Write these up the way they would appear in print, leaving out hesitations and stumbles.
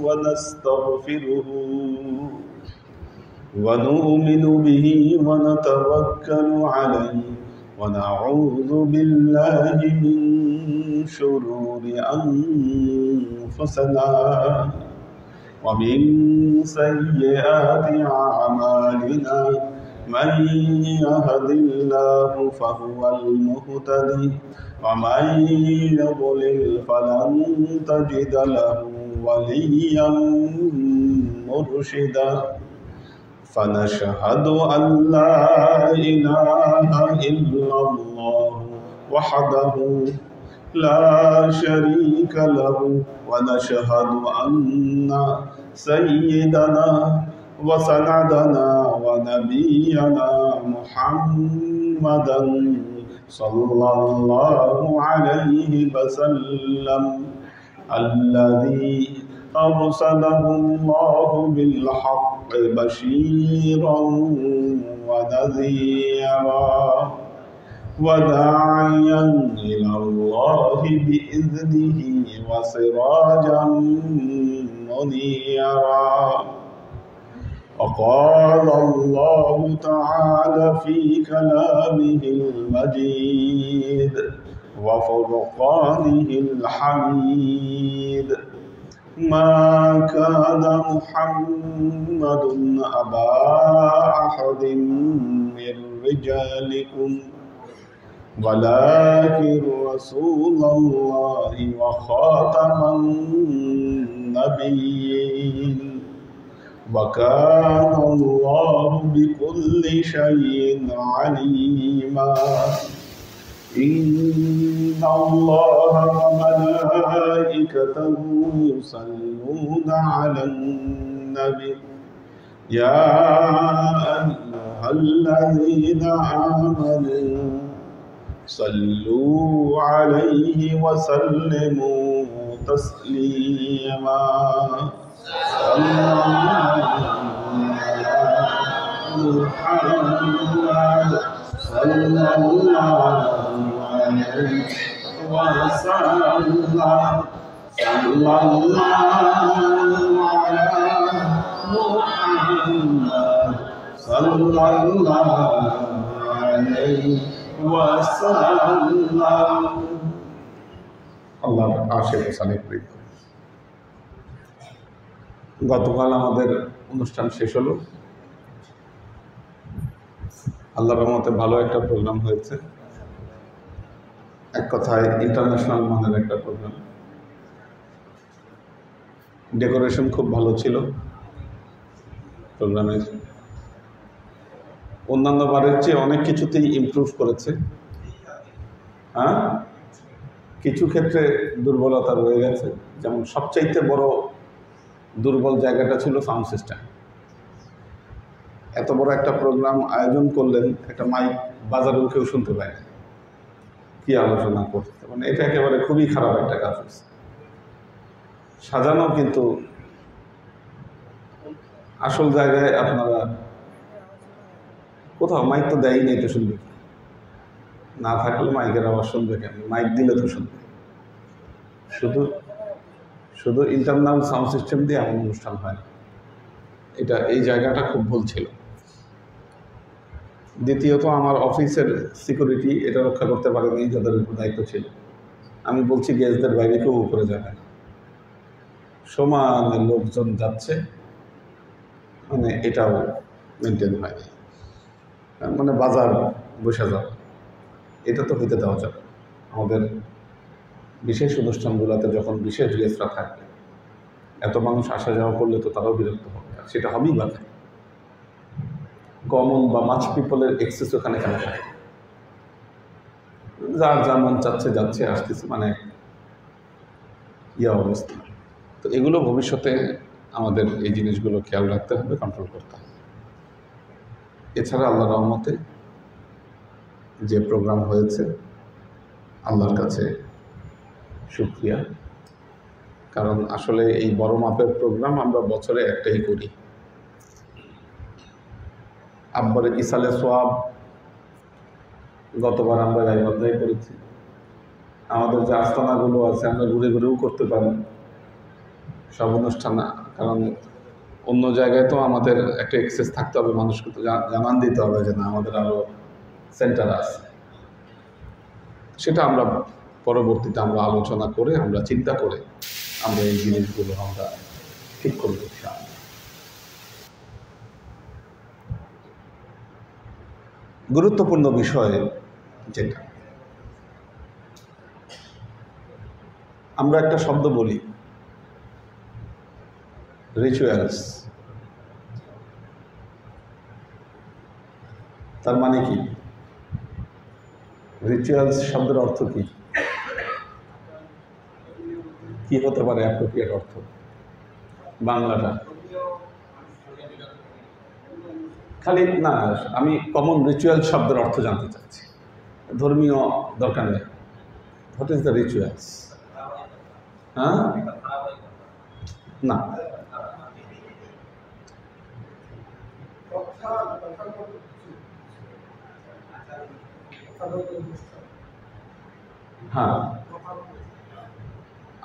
ونستغفره ونؤمن به ونتوكل عليه ونعوذ بالله من شرور أنفسنا ومن سيئات أعمالنا من يهد الله فهو المهتدي ومن يضلل فلن تجد له وليا مرشدا فنشهد أن لا إله إلا الله وحده لا شريك له ونشهد أن سيدنا وسندنا ونبينا محمدا صلى الله عليه وسلم الذي أرسله الله بالحق بشيرا ونذيرا وداعيا إلى الله بإذنه وسراجا منيرا وقال الله تعالى في كلامه المجيد وفرقانه الحميد ما كان محمد أبا أحد من رجالكم ولكن رسول الله وخاتم النبيين وكان الله بكل شيء عليما إن الله وملائكته يصلون على النبي يا أيها الذين آمنوا صلوا عليه وسلموا تسليما محمد صلى الله عليه وسلم صلى الله على محمد صلى الله عليه وسلم আল্লাহর আশিক সালেহ। গতকাল আমাদের অনুষ্ঠান শেষ হলো, আল্লাহর রহমতে ভালো একটা প্রোগ্রাম হয়েছে, এক কথায় ইন্টারন্যাশনাল মানের একটা প্রোগ্রাম। ডেকোরেশন খুব ভালো ছিল প্রোগ্রামের, অন্যান্য বারের চেয়ে অনেক কিছুতেই ইমপ্রুভ করেছে। হ্যাঁ, কিছু ক্ষেত্রে দুর্বলতা রয়ে গেছে, যেমন সবচাইতে বড় দুর্বল জায়গাটা ছিল সাউন্ড সিস্টেম। এত বড় একটা প্রোগ্রাম আয়োজন করলেন, একটা মাইক বাজারেও কেউ শুনতে পায় না কি আলোচনা করতে, মানে এটা একেবারে খুবই খারাপ একটা কাজ হচ্ছে। সাজানো কিন্তু আসল জায়গায় আপনারা কোথাও মাইক তো দেয়ই নেই, তো শুনবে না থাকলে মাইকের আওয়াজ শুনবে কেন? মাইক দিলে তো শুনবে। শুধু ইন্টারনাল সাউন্ড সিস্টেম দিয়ে এমন অনুষ্ঠান হয় না, এটা এই জায়গাটা খুব ভুল ছিল। দ্বিতীয়ত, আমার অফিসের সিকিউরিটি এটা রক্ষা করতে পারেনি, যাদের উপর দায়িত্ব ছিল। আমি বলছি গেস্টদের বাইরে কেউ উপরে যাবে না, সমানে লোকজন যাচ্ছে, মানে এটাও মেনটেন হয়নি। মানে বাজার বসে যাওয়া, এটা তো হইতে দেওয়া যাবে। আমাদের বিশেষ অনুষ্ঠানগুলোতে যখন বিশেষ গেস্টরা থাকবে, এত মানুষ আসা যাওয়া করলে তো তারাও বিরক্ত হবে, আর সেটা হবেই বা কমন বা মাছ পিপলের এক্সেস ওখানে কেন থাকে? যার যা মন চাচ্ছে যাচ্ছে আসতেছে, মানে ইয়া অবস্থা। তো এগুলো ভবিষ্যতে আমাদের এই জিনিসগুলো খেয়াল রাখতে হবে, কন্ট্রোল করতে হবে। এছাড়া আল্লাহর রহমতে যে প্রোগ্রাম হয়েছে, আল্লাহর কাছে শুকরিয়া, কারণ আসলে এই বড় মাপের প্রোগ্রাম আমরা বছরে একটাই করি। আব্বার ইসালে সোয়াব গতবার আমরা গাইবান্ধায় করেছি। আমাদের যে আস্তানাগুলো আছে আমরা ঘুরে ঘুরেও করতে পারি, সব অনুষ্ঠান না, কারণ অন্য জায়গায় তো আমাদের একটা এক্সেস থাকতে হবে, মানুষকে তো জানান দিতে হবে যে না আমাদের আরও সেন্টার আছে। সেটা আমরা পরবর্তীতে আমরা আলোচনা করে, আমরা চিন্তা করে আমরা এই জিনিসগুলো আমরা ঠিক করবো। গুরুত্বপূর্ণ বিষয় যেটা, আমরা একটা শব্দ বলি রিচুয়ালস, তার মানে কি? রিচুয়ালস শব্দের অর্থ কি? কি হতে পারে অ্যাপ্রোপ্রিয়েট অর্থ বাংলাটা? খালি না, আমি কমন রিচুয়াল শব্দের অর্থ জানতে চাচ্ছি, ধর্মীয় দরকার নেই। What is the rituals? হ্যাঁ, না, হ্যাঁ,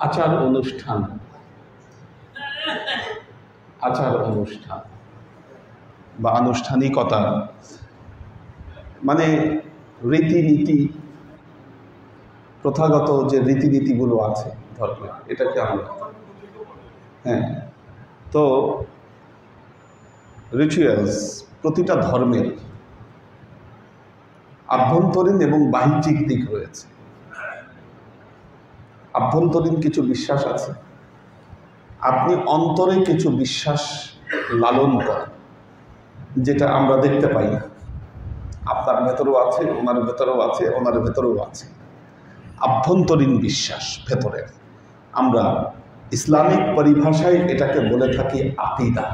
আচার অনুষ্ঠান, আচার অনুষ্ঠান বা আনুষ্ঠানিকতা, মানে রীতিনীতি, প্রথাগত যে রীতিনীতিগুলো আছে ধর্মে, এটাকে আমরা, হ্যাঁ। তো রিচুয়ালস প্রতিটা ধর্মের আভ্যন্তরীণ এবং বাহ্যিক দিক রয়েছে। আভ্যন্তরীণ কিছু বিশ্বাস আছে, আপনি অন্তরে কিছু বিশ্বাস লালন করেন, যেটা আমরা দেখতে পাই না। আপনার ভেতরেও আছে, ওনার ভেতরেও আছে, ওনার ভেতরেও আছে আভ্যন্তরীণ বিশ্বাস ভেতরের। আমরা ইসলামিক পরিভাষায় এটাকে বলে থাকি আকীদা,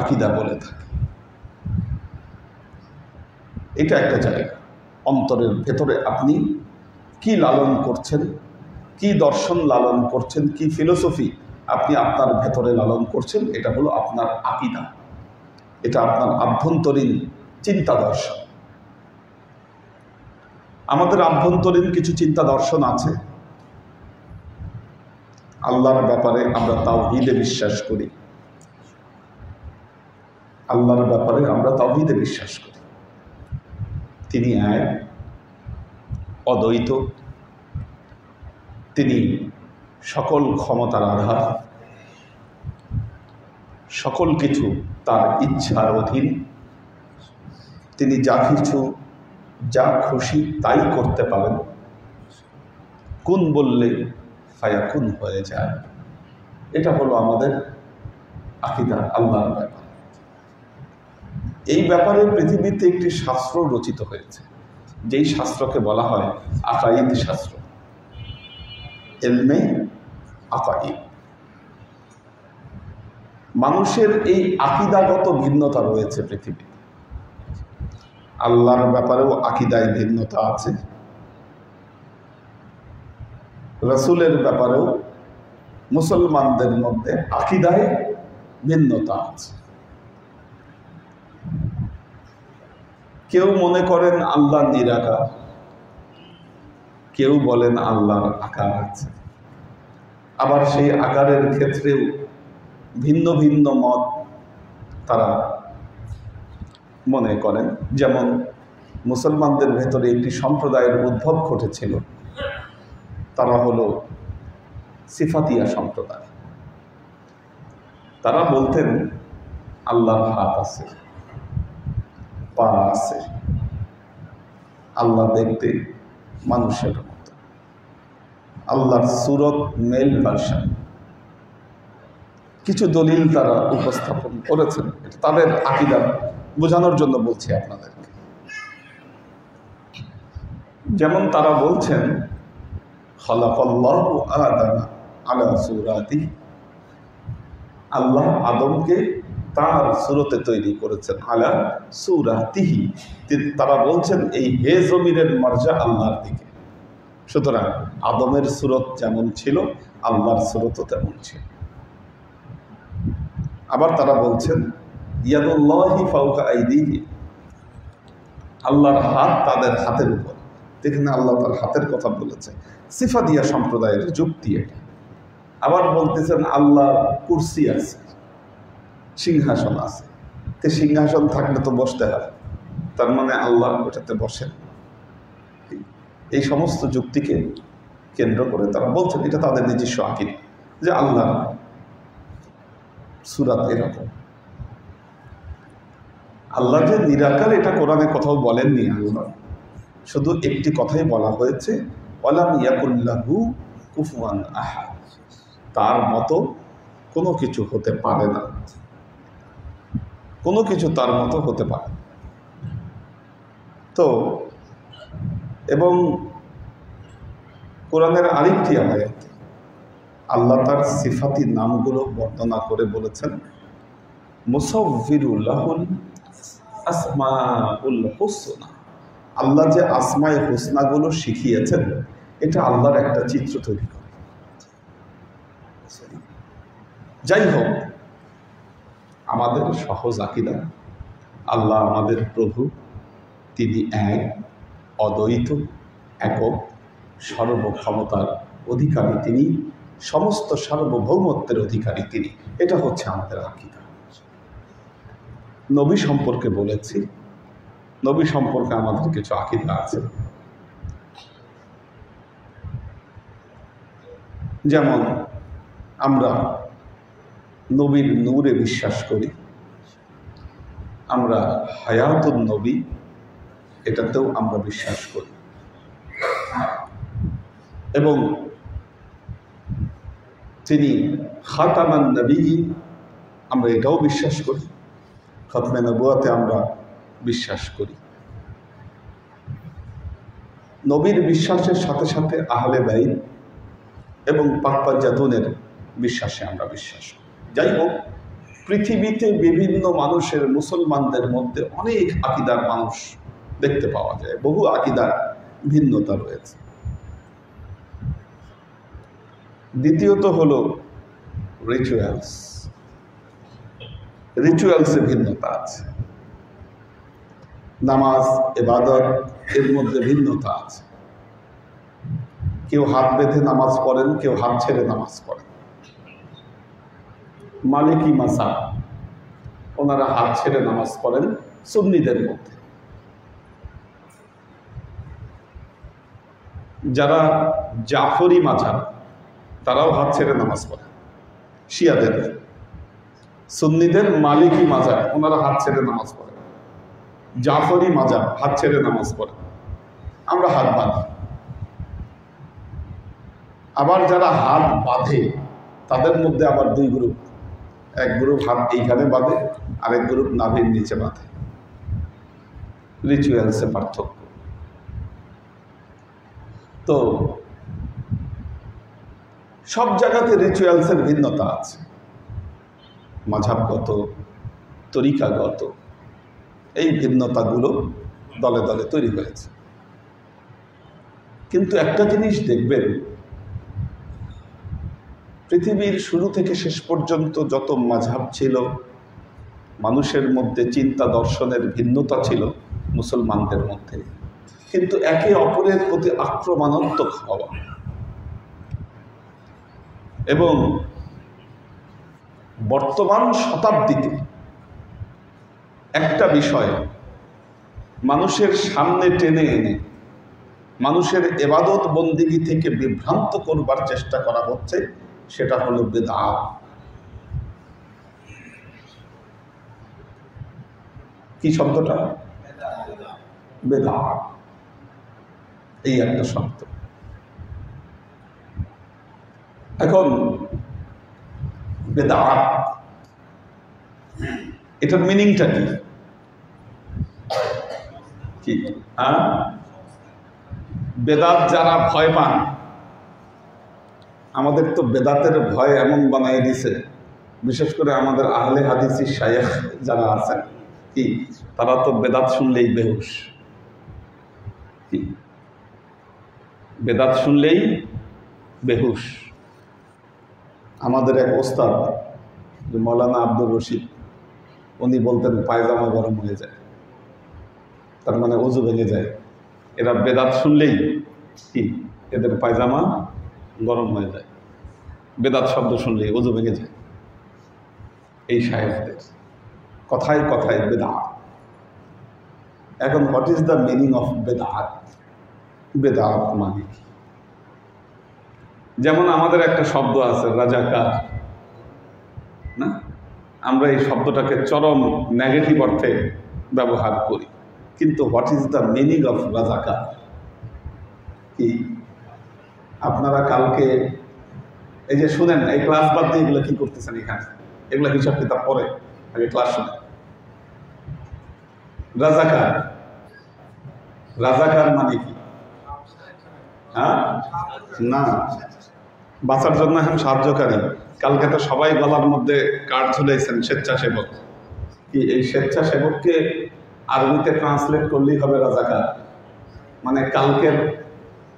আকীদা বলে থাকি। এটা একটা জায়গা, অন্তরের ভেতরে আপনি কি লালন করছেন, কি দর্শন লালন করছেন, কি ফিলোসফি আপনি আপনার ভেতরে লালন করছেন, এটা হলো আপনার আকীদা। এটা আপনার আভ্যন্তরীণ চিন্তা দর্শন। আমাদের আভ্যন্তরীণ কিছু চিন্তা দর্শন আছে। আল্লাহর ব্যাপারে আমরা তাওহীদে বিশ্বাস করি, আল্লাহর ব্যাপারে আমরা তাওহীদে বিশ্বাস করি। তিনি এক, অদ্বৈত, তিনি সকল ক্ষমতার আধার, সকল কিছু তার ইচ্ছার অধীন, তিনি যা কিছু যা খুশি তাই করতে পারেন, কুন বললে ফায়াকুন হয়ে যায়। এটা হলো আমাদের আকীদা আল্লাহর ব্যাপার। এই ব্যাপারে পৃথিবীতে একটি শাস্ত্র রচিত হয়েছে, যেই শাস্ত্রকে বলা হয় আকাইদ শাস্ত্র, ইলমে আকাইদ। মানুষের এই আকীদাগত ভিন্নতা রয়েছে পৃথিবীতে। আল্লাহর ব্যাপারেও আকীদায় ভিন্নতা আছে, রাসূলের ব্যাপারেও মুসলমানদের মধ্যে আকীদায় ভিন্নতা আছে। কেউ মনে করেন আল্লাহ নিরাকার, কেউ বলেন আল্লাহর আকার আছে। আবার সেই আকারের ক্ষেত্রেও ভিন্ন ভিন্ন মত তারা মনে করেন। যেমন মুসলমানদের ভেতরে একটি সম্প্রদায়ের উদ্ভব ঘটেছিল, তারা হলো সিফাতিয়া সম্প্রদায়। তারা বলতেন আল্লাহর হাত আছে, পা আছে, আল্লাহ দেখতে মানুষের মতো, আল্লাহর সুরত মেল ভার্সন। কিছু দলিল তারা উপস্থাপন করেছেন, তাদের আকীদা বোঝানোর জন্য বলছি আপনাদেরকে। যেমন তারা বলছেন খালাকাল্লাহু আদামা আলা সূরাতিহি, আল্লাহ আদমকে তার সুরতে তৈরি করেছেন, আলা সূরাতিহি। তারা বলছেন এই হে জমিনের মর্যাদা আল্লাহর দিকে। সুতরাং আদমের সুরত যেমন ছিল আল্লাহর সুরতও তেমন ছিল। আবার তারা বলছেন ইয়াদুল্লাহি ফাওকা আইদিহি, আল্লাহর হাত তাদের হাতের উপর। এখানে আল্লাহ তার হাতের কথা বলেছে। সিফাতিয়া সম্প্রদায়ের যুক্তি এটা। আবার বলতেছেন আল্লাহ কুরসি আছে, সিংহাসন আছে, তো সিংহাসন থাকলে তো বসতে হয়, তার মানে আল্লাহ ওটাতে বসেন। এই সমস্ত যুক্তিকে কেন্দ্র করে তারা বলছেন, এটা তাদের নিজস্ব আকীদা যে আল্লাহ সূরাত এরকম। আল্লাহ যে নিরাকার এটা কোরআনে কোথাও বলেননি। আল্লাহ শুধু একটি কথাই বলা হয়েছে, ওয়ালাম ইয়াকুল্লাহু কুফুয়ান আহাদ, তার মতো কোনো কিছু হতে পারে না, কোনো কিছু তার মতো হতে পারে। তো এবং কোরআনের আরেকটি আয়াত আল্লাহ তার সিফাতি নামগুলো বর্ণনা করে বলেছেন, মুসাউফিরুল লাহুল আসমাউল হুসনা, আল্লাহ যে আসমায়ে হুসনাগুলো শিখিয়েছেন এটা আল্লাহর একটা চিত্র তৈরি করে। যাই হোক, আমাদের সহজ আকীদা আল্লাহ আমাদের প্রভু, তিনি এক, অদ্বৈত, একক, সর্বক্ষমতার অধিকারী তিনি, সমস্ত সার্বভৌমত্বের অধিকারী তিনি। এটা হচ্ছে আমাদের আকীদা। নবী সম্পর্কে বলেছি, নবী সম্পর্কে আমাদের কিছু আকীদা আছে। যেমন আমরা নবীর নূরে বিশ্বাস করি, আমরা হায়াতুন নবী এটাতেও আমরা বিশ্বাস করি, এবং তিনি খাতামান নবিয়্যিন আমরা এটাও বিশ্বাস করি, খতমে নবুয়তে আমরা বিশ্বাস করি। নবীর বিশ্বাসের সাথে সাথে আহলে বাইত এবং পাক পাঞ্জাতুনের বিশ্বাসে আমরা বিশ্বাস করি। যাই হোক, পৃথিবীতে বিভিন্ন মানুষের, মুসলমানদের মধ্যে অনেক আকীদার মানুষ দেখতে পাওয়া যায়, বহু আকীদার ভিন্নতা রয়েছে। দ্বিতীয়ত হলো রিচুয়ালসে ভিন্নতা আছে। নামাজ, ইবাদত এর মধ্যে ভিন্নতা আছে। কেউ হাত বেঁধে নামাজ পড়েন, কেউ হাত ছেড়ে নামাজ পড়েন। মালিকি মাযহাব ওনারা হাত ছেড়ে নামাজ পড়েন সুন্নিদের মধ্যে। যারা জাফরি মাযহাব তারাও হাত ছেড়ে নামাজ পড়ে, শিয়াদের। সুন্নিদের মালিকি মাযহাব ওনারা হাত ছেড়ে নামাজ পড়ে, জাফরি মাযহাব হাত ছেড়ে নামাজ পড়ে, আমরা হাত বাঁধি। আবার যারা হাত বাঁধে তাদের মধ্যে আবার দুই গ্রুপ, এক গ্রুপ হাত এইখানে বাঁধে, আরেক গ্রুপ নাভির নিচে বাঁধে। রিচুয়ালসে পার্থক্য। তো সব জায়গাতে রিচুয়ালসের ভিন্নতা আছে, মাযহাবগত, তরিকাগত, এই ভিন্নতাগুলো দলে দলে তৈরি হয়েছে। কিন্তু একটা জিনিস দেখবেন, পৃথিবীর শুরু থেকে শেষ পর্যন্ত যত মাযহাব ছিল, মানুষের মধ্যে চিন্তা দর্শনের ভিন্নতা ছিল মুসলমানদের মধ্যে, কিন্তু একে অপরের প্রতি আক্রমণাত্মক হওয়া এবং বর্তমান শতাব্দীতে একটা বিষয় মানুষের সামনে টেনে এনে মানুষের ইবাদত বন্দেগী থেকে বিভ্রান্ত করবার চেষ্টা করা হচ্ছে, সেটা হলো বিদআত। কি শব্দটা? বিদআত, এই একটা শব্দ। এখন বিদআত এটার মিনিংটা কি? কি বেদাত যারা ভয় পান, আমাদের তো বেদাতের ভয় এমন বানাই দিছে, বিশেষ করে আমাদের আহলে হাদিসি শায়েখ যারা আছেন, কি তারা তো বেদাত শুনলেই বেহুশ। কি বেদাত শুনলেই বেহুশ। আমাদের এক ওস্তাদ মৌলানা আব্দুর রশিদ, উনি বলতেন পায়জামা গরম হয়ে যায়, তার মানে ওযু ভেঙে যায়। এরা বেদাত শুনলেই কি এদের পায়জামা গরম হয়ে যায়, বেদাত শব্দ শুনলেই ওযু ভেঙে যায়। এই শায়েখদের কথায় কথায় বেদাত। এখন what is the meaning of বেদাত? বেদাত মানে কি? যেমন আমাদের একটা শব্দ আছে রাজাকার, না? আমরা এই শব্দটাকে চরম নেগেটিভ অর্থে ব্যবহার করি, কিন্তু what is the meaning of রাজাকার কি? আপনারা কালকে এই যে শুনেন, এই ক্লাস বাদ দিয়ে এগুলো কি করতেছেন এখানে? এগুলো হিসাব কিতাব পরে, আগে ক্লাস শুনেন। রাজাকার, রাজাকার মানে কি? হ্যাঁ, না, বাঁচার জন্য এখন সাহায্যকারী। কালকে তো সবাই গলার মধ্যে কার্ড ঝুলাইছেন স্বেচ্ছাসেবক। কি এই স্বেচ্ছাসেবককে আরবিতে ট্রান্সলেট করলেই হবে রাজাকার। মানে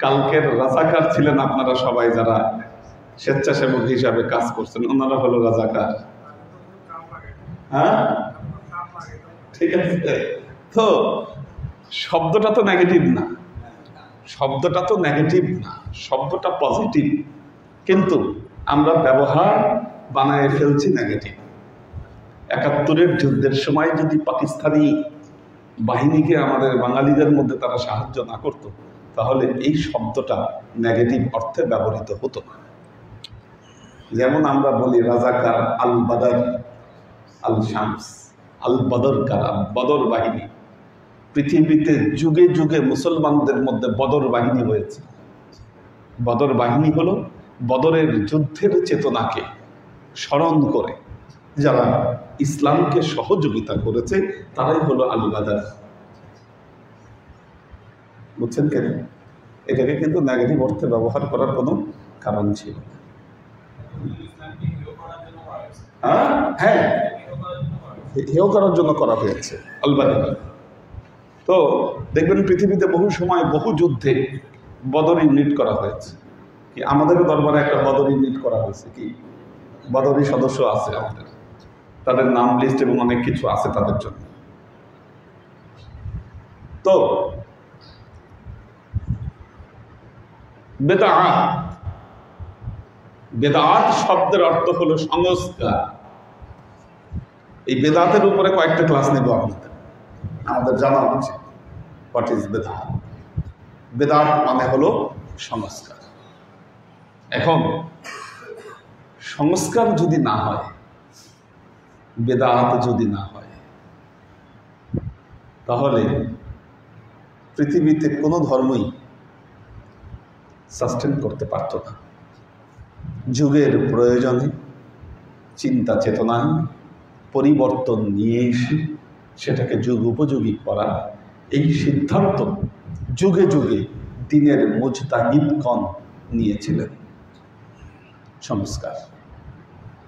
কালকের রাজাকার ছিলেন আপনারা সবাই, যারা স্বেচ্ছাসেবক হিসাবে কাজ করছেন, ওনারা হলো রাজাকার। হ্যাঁ, ঠিক আছে। তো শব্দটা তো নেগেটিভ না, শব্দটা তো নেগেটিভ না, শব্দটা পজিটিভ, কিন্তু আমরা ব্যবহার বানায় ফেলছি নেগেটিভ। ৭১-এর যুদ্ধের সময় যদি পাকিস্তানি বাহিনীকে আমাদের বাঙালিদের মধ্যে তারা সাহায্য না করত, তাহলে এই শব্দটা নেগেটিভ অর্থে ব্যবহৃত হতো না। যেমন আমরা বলি রাজাকার, আল বাদর, আল শামস, আল বদর কারা, বদর বাহিনী। পৃথিবীতে যুগে যুগে মুসলমানদের মধ্যে বদর বাহিনী হয়েছে। বদর বাহিনী হলো বদরের যুদ্ধের চেতনাকে স্মরণ করে যারা ইসলামকে সহযোগিতা করেছে, তারাই হলো আল বাদর। বুঝছেন কেন? এটাকে কিন্তু নেগেটিভ অর্থে ব্যবহার করার কোনো কারণ ছিল না। হ্যাঁ, হেয় করার জন্য করা হয়েছে আল বাদর। তো দেখবেন পৃথিবীতে বহু সময় বহু যুদ্ধে বদর ইউনিট করা হয়েছে। কি আমাদেরও দরবারে একটা বদর ইউনিট করা হয়েছে, কি বদরি সদস্য আছে আমাদের, তাদের নাম লিস্ট এবং অনেক কিছু আছে তাদের জন্য। তো বেদাত, বেদাত শব্দের অর্থ হলো সংস্কার। এই বেদাতের উপরে কয়েকটা ক্লাস নেব আমাদের জানা উচিত। হোয়াট ইজ বেদাত? বেদাত মানে হলো সংস্কার। এখন সংস্কার যদি না হয়, বেদাত যদি না হয়, তাহলে পৃথিবীতে কোনো ধর্মই সাস্টেন করতে পারত না। যুগের প্রয়োজনে চিন্তা চেতনায় পরিবর্তন নিয়ে এসে সেটাকে যুগ উপযোগী করা, এই সিদ্ধান্ত যুগে যুগে দিনের মুজতাহিদগণ নিয়েছিলেন। সংস্কার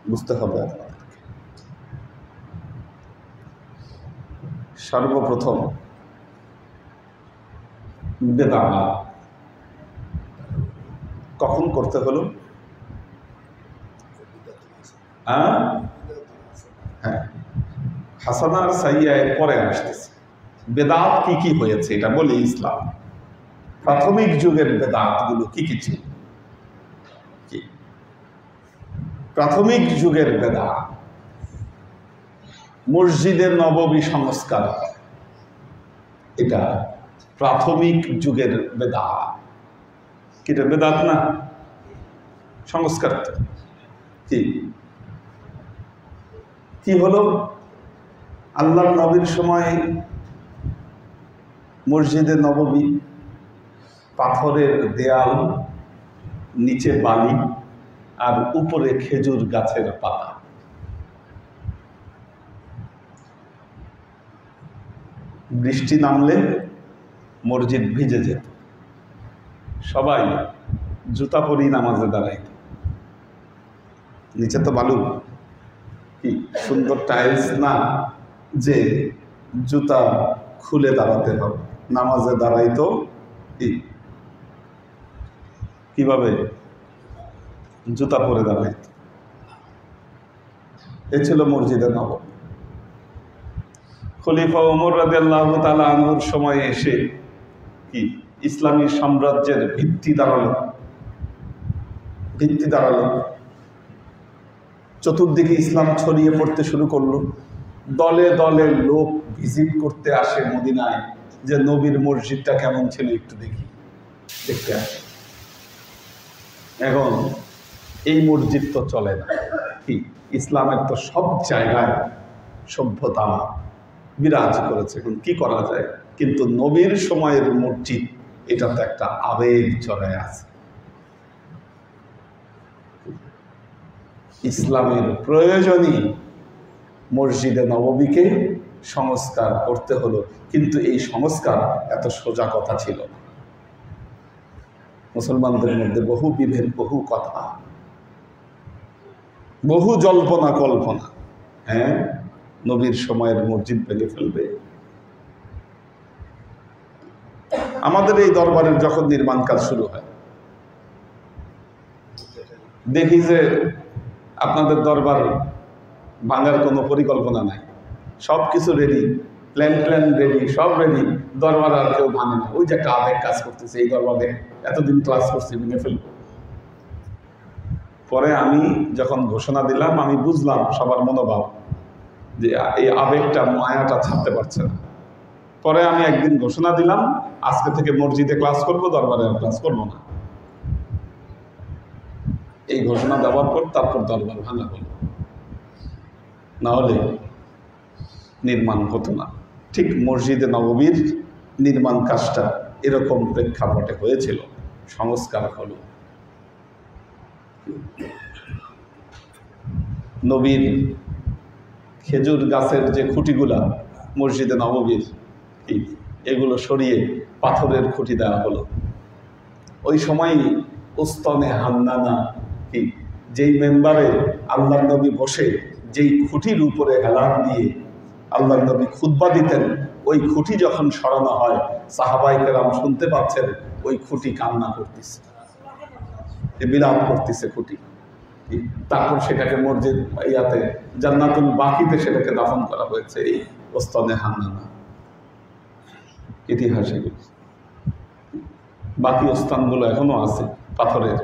বুঝতে হবে আপনাদেরকে। সর্বপ্রথম বেদাত কখন করতে হলো? হ্যাঁ, হাসানার সাইয়ায় পরে আসতেছে। বেদাত কি কি হয়েছে এটা বলি। ইসলাম প্রাথমিক যুগের বেদাত গুলো কি কি ছিল? কি প্রাথমিক যুগের বেদাত? মসজিদের নববী সংস্কার, এটা প্রাথমিক যুগের বেদাত। এটা বেদাত না? সংস্কার তো। কি কি হলো? আল্লাহর নবীর সময় মসজিদে নববী, পাথরের দেয়াল, নিচে বালি আর উপরে খেজুর গাছের পাতা। বৃষ্টি নামলে মসজিদ ভিজে যেত, সবাই জুতা পরি নামাজে দাঁড়াইত। নিচে তো বালু, কি সুন্দর টাইলস না যে জুতা খুলে দাঁড়াতে হবে। নামাজে দাঁড়াইতো কিভাবে? জুতা পরে দাঁড়াইত। এ ছিল মসজিদে নববী। খলিফা ওমর রাদিয়াল্লাহু তাআলা আনহুর সময় এসে কি ইসলামী সাম্রাজ্যের ভিত্তি দাঁড়ালো। চতুর্দিকে ইসলাম ছড়িয়ে পড়তে শুরু করলো। দলে দলে লোক ভিজিট করতে আসে মদিনায়, যে নবীর মসজিদটা কেমন ছিল একটু দেখতে আসে। এখন এই মসজিদ তো চলে না, কি ইসলামের তো সব জায়গায় সভ্যতা বিরাজ করেছে, এখন কি করা যায়? কিন্তু নবীর সময়ের মসজিদ, এটা তো একটা আবেগ চড়ায় আছে। ইসলামের প্রয়োজনই মসজিদে নববীকে সংস্কার করতে হলো, কিন্তু এই সংস্কার এত সোজা কথা ছিল না। মুসলমানদের মধ্যে বহু বিভেদ, বহু কথা, বহু জল্পনা কল্পনা। হ্যাঁ, নবীর সময়ের মসজিদ ভেঙে ফেলবে। আমাদের এই দরবারের যখন নির্মাণ কাজ শুরু হয়, দেখি যে আপনাদের দরবার ভাঙার কোনো পরিকল্পনা নাই, সব কিছু রেডি, প্ল্যান রেডি, সব রেডি, দরবার আর কেউ ভাঙে না। ওই যে একটা আবেগ কাজ করতেছে, এই দরবারে এতদিন ক্লাস করছি, ভেঙে ফেলব। পরে আমি যখন ঘোষণা দিলাম, আমি বুঝলাম সবার মনোভাব, যে এই আবেগটা, মায়াটা ছাড়তে পারছে না। পরে আমি একদিন ঘোষণা দিলাম, আজকে থেকে মসজিদে ক্লাস করব, দরবারে আর ক্লাস করব না। এই ঘোষণা দেওয়ার পর তারপর দরবার ভাঙা হলো, না হলে নির্মাণ হতো না। ঠিক মসজিদে নববীর নির্মাণ কাজটা এরকম প্রেক্ষাপটে হয়েছিল, সংস্কার হলো। নবীর খেজুর গাছের যে খুঁটিগুলা মসজিদে নববীর, এগুলো সরিয়ে পাথরের খুঁটি দেওয়া হলো। ওই সময় উস্তনে হান্নানা, যেই মেম্বারে আল্লাহ নবী বসে যেই খুঁটির উপরে হেলান দিয়ে আল্লাহ নবী খুতবা দিতেন, ওই খুঁটি যখন সরানো হয়, সাহাবায়ে কেরাম শুনতে পাচ্ছেন ওই খুঁটি কান্না করতেছে, বিলাপ করতেছে খুঁটি। তারপর সেটাকে মসজিদ ইয়াতে জান্নাতুল বাকিতে সেটাকে দাফন করা হয়েছে, এই উস্তনে হান্নানা ইতিহাসে। বাকি স্থানগুলো এখনো আছে পাথরের,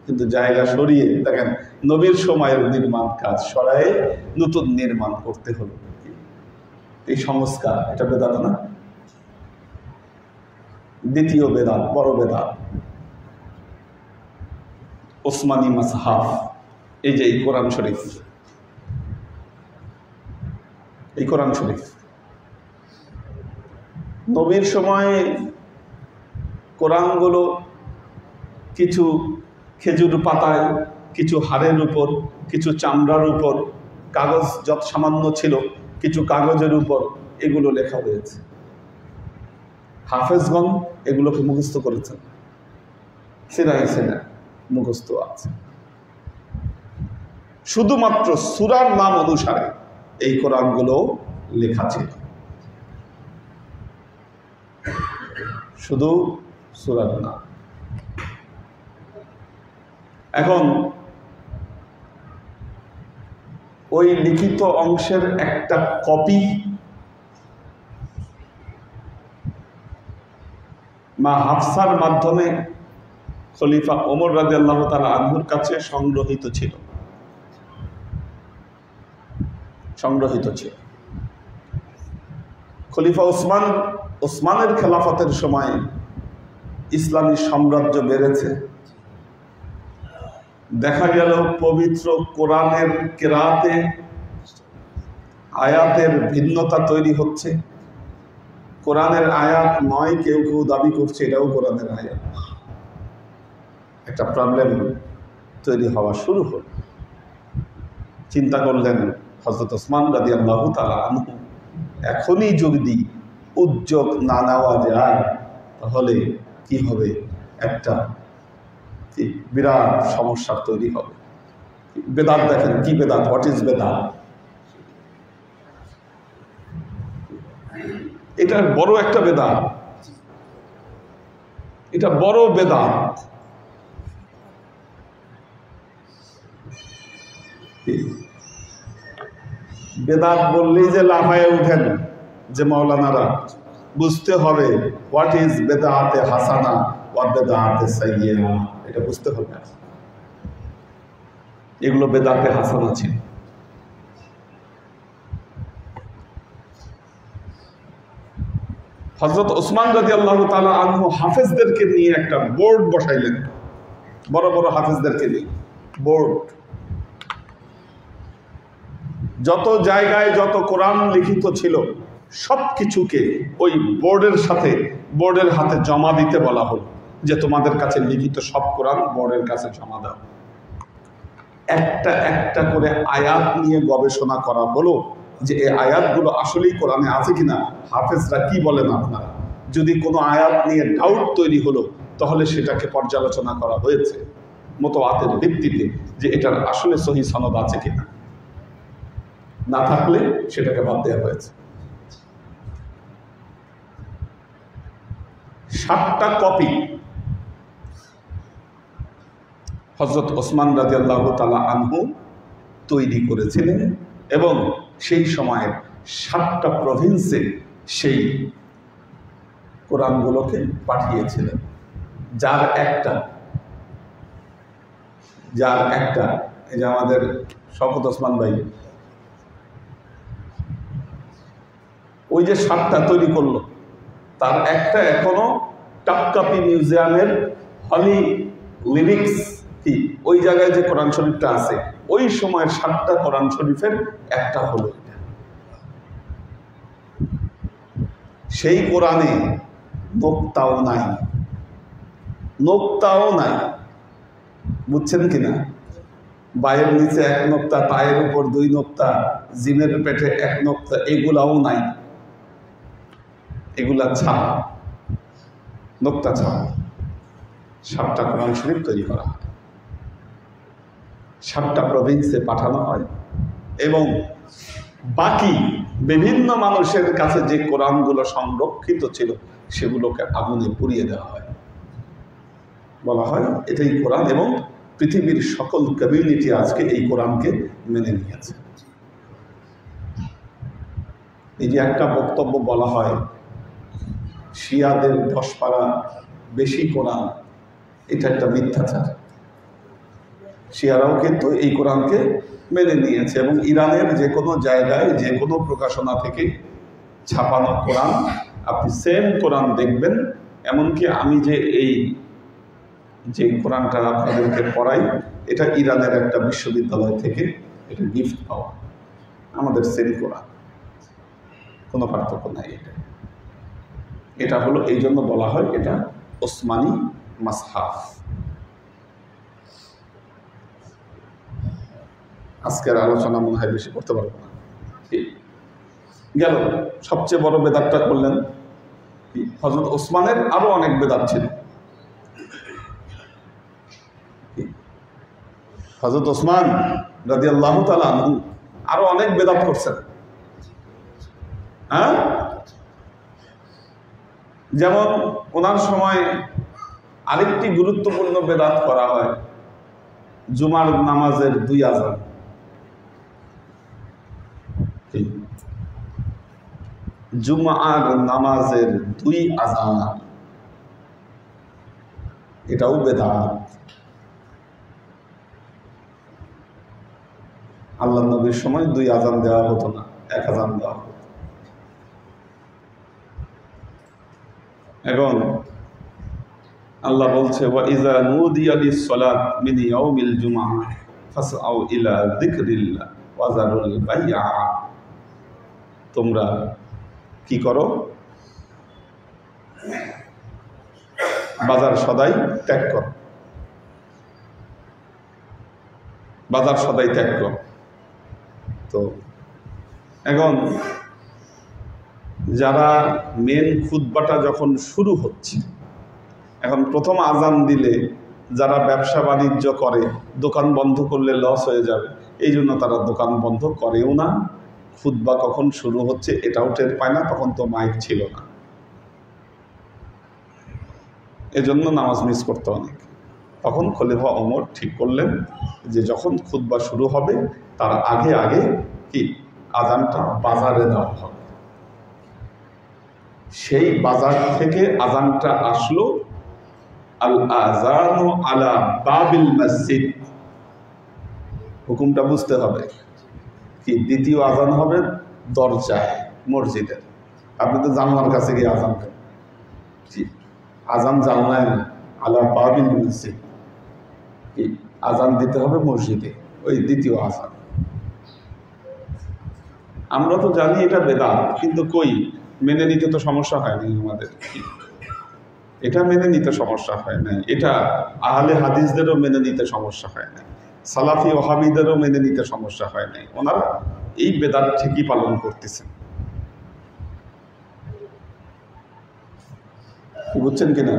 কিন্তু জায়গা সরিয়ে দেখেন নবীর সময়ের নির্মাণ কাজ সরায়ে নতুন নির্মাণ করতে হলো। এই সংস্কার, এটা বেদাত না? দ্বিতীয় বেদাত, বড় বেদাত, ওসমানী মাসহাফ। এই যে এই কোরআন শরীফ, এই কোরআন শরীফ নবীর সময় কোরআনগুলো কিছু খেজুর পাতায়, কিছু হাড়ের উপর, কিছু চামড়ার উপর, কাগজ যত সামান্য ছিল কিছু কাগজের উপর এগুলো লেখা হয়েছে। হাফেজগণ এগুলোকে মুখস্থ করেছেন, সিরায় মুখস্থ আছে। শুধুমাত্র সূরার নাম অনুসারে এই কোরআনগুলো লেখা ছিল, শুধু সূরার নাম। এখন ওই লিখিত অংশের একটা কপি মা হাফসার মাধ্যমে খলিফা ওমর রাদিয়াল্লাহু তাআলা আনহুর কাছে সংগ্রহিত ছিল। খলিফা ওসমানের খেলাফতের সময় ইসলামী সাম্রাজ্য বেড়েছে। দেখা গেল পবিত্র কোরআনের কেরাতে আয়াতের ভিন্নতা তৈরি হচ্ছে। কোরআনের আয়াত নয়, কেউ কেউ দাবি করছে এটাও কোরআনের আয়াত। একটা প্রবলেম তৈরি হওয়া শুরু হল। চিন্তা করলেন হযরত ওসমান রাদিয়াল্লাহু তাআলা আনহু, এখনই যদি উদ্যোগ না নেওয়া যায় তাহলে কি হবে? একটা বিরাট সমস্যা তৈরি হবে। বেদাত দেখেন, কি বেদাত, হোয়াট ইজ বেদাত? এটা বড় একটা বেদাত, এটা বড় বেদাত। বেদাত বললেই যে লাফায়ে উঠেন যে মাওলানারা, বুঝতে হবে হোয়াট ইজ বেদাতে হাসানা ওয়া বেদাতে সাইয়্যিআ, এটা বুঝতে হবে। এগুলো বেদাতে হাসানা ছিল। হযরত ওসমান রাদিয়াল্লাহু তাআলা আনহু হাফেজদেরকে নিয়ে একটা বোর্ড বসাইলেন, বড় বড় হাফেজদেরকে নিয়ে বোর্ড। যত জায়গায় যত কোরআন লিখিত ছিল সবকিছুকে ওই বোর্ডের সাথে, বোর্ডের হাতে জমা দিতে বলা হলো যে তোমাদের কাছে লিখিত সব কোরআন বোর্ডের কাছে জমা দাও। একটা একটা করে আয়াত নিয়ে গবেষণা করা হলো যে এই আয়াতগুলো আসলেই কোরআনে আছে কিনা, হাফেজরা কি বলেন আপনারা। যদি কোনো আয়াত নিয়ে ডাউট তৈরি হলো তাহলে সেটাকে পর্যালোচনা করা হয়েছে মুতাওয়াতির ভিত্তিতে যে এটার আসলে সহিহ সনদ আছে কিনা, না থাকলে সেটাকে বাদ দেওয়া হয়েছে। 7টা কপি হযরত ওসমান রাদিয়াল্লাহু তাআলা আনহু তৈরি করেছিলেন এবং সেই সময়ের 7টা প্রভিন্সে সেই কোরআনগুলোকে পাঠিয়েছিলেন। যার একটা এই যে আমাদের শওকত ওসমান ভাই ওই যে 7টা তৈরি করলো, তার একটা এখনো টাপকাপি মিউজিয়ামের হলি লিরিক্স কি ওই জায়গায় যে কোরআন শরীফটা আছে ওই সময়ের 7টা কোরআন শরীফের একটা হলো এটা। সেই কোরআনে নোক্তাও নাই, নোক্তাও নাই, বুঝছেন কিনা? বায়ের নিচে 1 নোক্তা, পায়ের উপর 2 নোক্তা, জিমের পেটে 1 নোক্তা, এগুলাও নাই। এগুলা ছাড়া, নোক্তা ছাড়া 7টা কোরআন শরীফ তৈরি করা হয়, 7টা প্রভিন্সে পাঠানো হয় এবং বাকি বিভিন্ন মানুষের কাছে যে কোরআনগুলো সংরক্ষিত ছিল সেগুলোকে আগুনে পুড়িয়ে দেওয়া হয়। বলা হয় এটাই কোরআন এবং পৃথিবীর সকল কমিউনিটি আজকে এই কোরআনকে মেনে নিয়েছে। এই যে একটা বক্তব্য বলা হয় শিয়াদের 10 পারা বেশি কোরআন, এটা একটা মিথ্যাচার। শিয়ারাও কিন্তু এই কোরআনকে মেনে নিয়েছে এবং ইরানের যে কোনো জায়গায় যে কোনো প্রকাশনা থেকে ছাপানো কোরআন আপনি সেম কোরআন দেখবেন। এমনকি আমি যে কোরআনটা আপনাদেরকে পড়াই এটা ইরানের একটা বিশ্ববিদ্যালয় থেকে এটা গিফট পাওয়া, আমাদের সেম কোরআন, কোনো পার্থক্য নাই। এটা হলো এই জন্য বলা হয় এটা ওসমানী মাসহাফ। আজকের আলোচনা মনে হয় বেশি করতে পারবো না। গেল সবচেয়ে বড় বেদাতটা করলেন হযরত ওসমানের, আরো অনেক বেদাত ছিল। হযরত ওসমান রাদিয়াল্লাহু তাআলা আনহু আরো অনেক বেদাত করছেন। হ্যাঁ, যেমন ওনার সময় আরেকটি গুরুত্বপূর্ণ বেদাত করা হয়, জুমার নামাজের 2 আযান। জুমার নামাজের 2 আযান, এটাও বেদাত। আল্লাহ নবীর সময় 2 আযান দেওয়া হতো না, 1 আযান দেওয়া হতো। এখন আল্লাহ বলছে ওয়া ইযা নুদিয়া লিস-সালাত মিন ইয়াউমিল জুমআহ ফাসআউ ইলা যিকরিল্লাহ ওয়া যারুল বাই'a। তোমরা কি করো? বাজার সদাই ত্যাগ করো, বাজার সদাই ত্যাগ করো। তো এখন যারা মেন খুতবাটা যখন শুরু হচ্ছে, এখন প্রথম আজান দিলে যারা ব্যবসা বাণিজ্য করে দোকান বন্ধ করলে লস হয়ে যাবে, এই জন্য তারা দোকান বন্ধ করেও না। খুতবা কখন শুরু হচ্ছে এটাও টের পায় না, তখন তো মাইক ছিল না, এজন্য নামাজ মিস করতে অনেক। তখন খলিফা ওমর ঠিক করলেন যে যখন খুতবা শুরু হবে তার আগে আগে কি আজানটা বাজারে দেওয়া হবে। সেই বাজার থেকে আজানটা আসলো, আল আযানু আলা বাবিল মসজিদ। হুকুমটা বুঝতে হবে কি, দ্বিতীয় আজান হবে দরজায় মসজিদের। আপনি তো জানলার কাছে গিয়ে আজান দেন, আজান জানলায় না, আলা বাবিল মসজিদ। কি আজান দিতে হবে মসজিদে, ওই দ্বিতীয় আজান। আমরা তো জানি এটা বেদাত, কিন্তু কই মেনে নিতে তো সমস্যা হয়নি আমাদের। এটা মেনে নিতে সমস্যা হয় নাই, এটা আহলে হাদিসদেরও মেনে নিতে সমস্যা হয় নাই, সালাফি ওহাবিদেরও মেনে নিতে সমস্যা হয় নাই। ওনারা এই বেদাত ঠিকই পালন করতেছেন। বুঝছেন কিনা?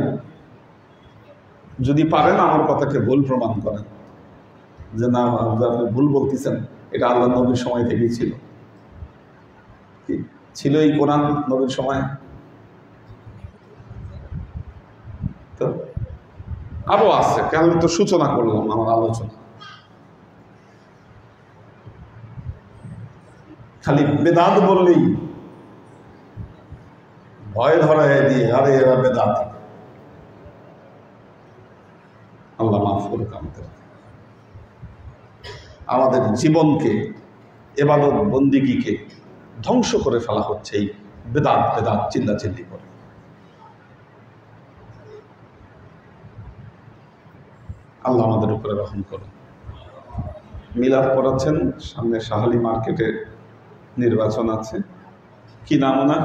যদি পারেন আমার কথাকে ভুল প্রমাণ করেন, যে না আপনি ভুল বলতেছেন, এটা আল্লাহ নবীর সময় থেকেই ছিল। ছিল এই কোরআন নবীর সময়? তো আরো আছে, কেন তো সূচনা করলাম আমার আলোচনা। খালি বেদাত বললেই ভয় ধরায় দিয়ে, আরে এরা বেদাত। আল্লাহ মাফ করুক আমাদের জীবনকে, ইবাদত বন্দিগিকে ধ্বংস করে ফেলা হচ্ছে এই বেদাত বেদাত চিল্লাচিল্লি করে। আল্লাহ আমাদের উপরে রহম করুন। মিলাদ পড়াচ্ছেন, সামনে শাহালি মার্কেটে নির্বাচন আছে, কি নাম ওনার?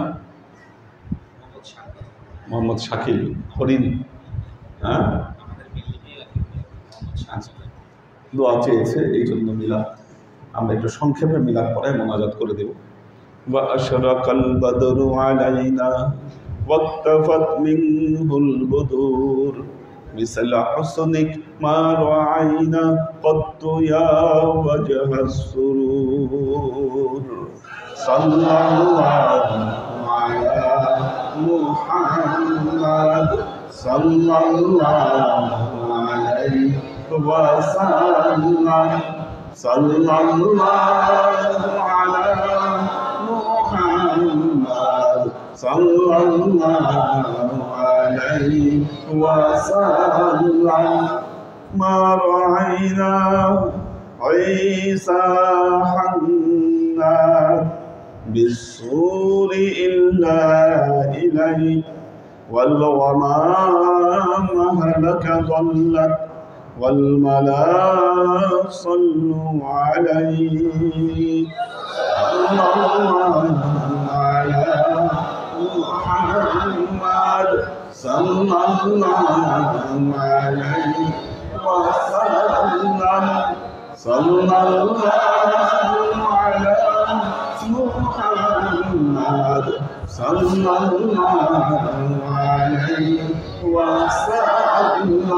মোহাম্মদ শাকিল হরিণ। হ্যাঁ, দোয়া চেয়েছে, এই জন্য মিলাদ আমরা একটু সংক্ষেপে মিলাদ পড়ায় মোনাজাত করে দেব। ওয়াশরাকাল বাদরু আলাইনা ওয়াক্তাফাত মিনহুল বুদুর মিসল হুসনিক মা রাআইনা ক্বাত্তু ইয়া ওয়াজহাস সুরুর সাল্লাল্লাহু আলা মুহাম্মাদ সাল্লাল্লাহু আলাইহি ওয়াসাল্লাম সাল্লাল্লাহু আলা মুহাম্মাদ সাল্লাল্লাহু আলাইহি ওয়াসাল্লাম মা রাআইনা ঈসা হান্নাত বিসসুরি ইল্লা ইলাইহি ওয়াল গমাম হালাকা ضلت والملائكة صلوا عليه اللهم على محمد صلى الله عليه وسلم صلى الله على محمد صلى الله عليه وسلم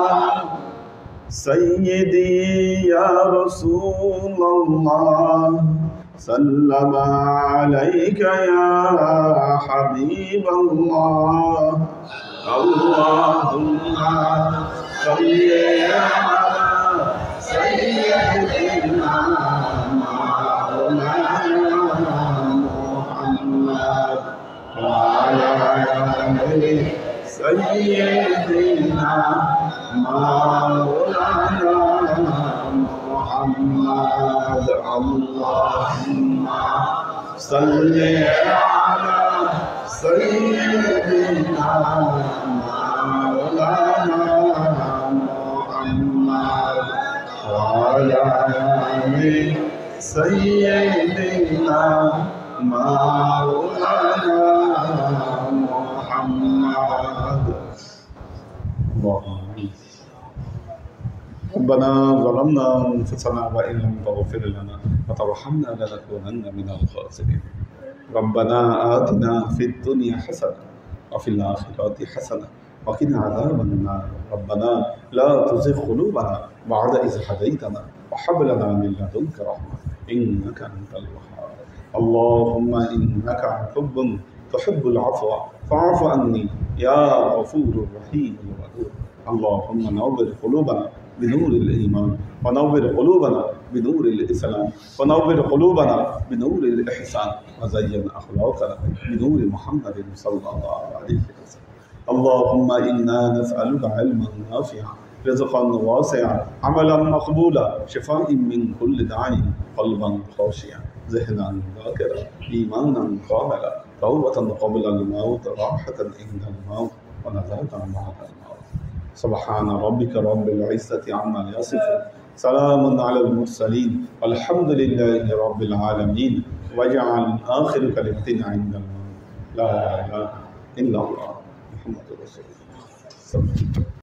سيدي يا رسول الله سلم عليك يا حبيب الله اللهم صل على سيدنا مولانا محمد وعلى آله سيدنا مولانا محمد اللهم صل على سيدنا مولانا محمد وعلى آل سيدنا مولانا محمد ربنا ظلمنا أنفسنا وإن لم تغفر لنا وترحمنا لنكونن من الخاسرين ربنا آتنا في الدنيا حسنة وفي الآخرة حسنة وقنا عذاب النار ربنا لا تزغ قلوبنا بعد إذ هديتنا وهب لنا من لدنك رحمة إنك أنت الوهاب اللهم إنك عفو تحب العفو فاعف عني يا غفور رحيم ودود اللهم نور قلوبنا بنور الإيمان ونور قلوبنا بنور الإسلام ونور قلوبنا بنور الإحسان وزين أخلاقنا بنور محمد صلى الله عليه وسلم. اللهم إنا نسألك علما نافعا رزقا واسعا عملا مقبولا شفاء من كل داء قلبا خاشعا ذهنا ذاكرا إيمانا كاملا توبة قبل الموت راحة عند الموت ونجاة بعد الموت. سبحان ربك رب العزة عما يصفون سلام على المرسلين والحمد لله رب العالمين. واجعل آخر كلمة عند الموت لا إله إلا الله محمد رسول الله.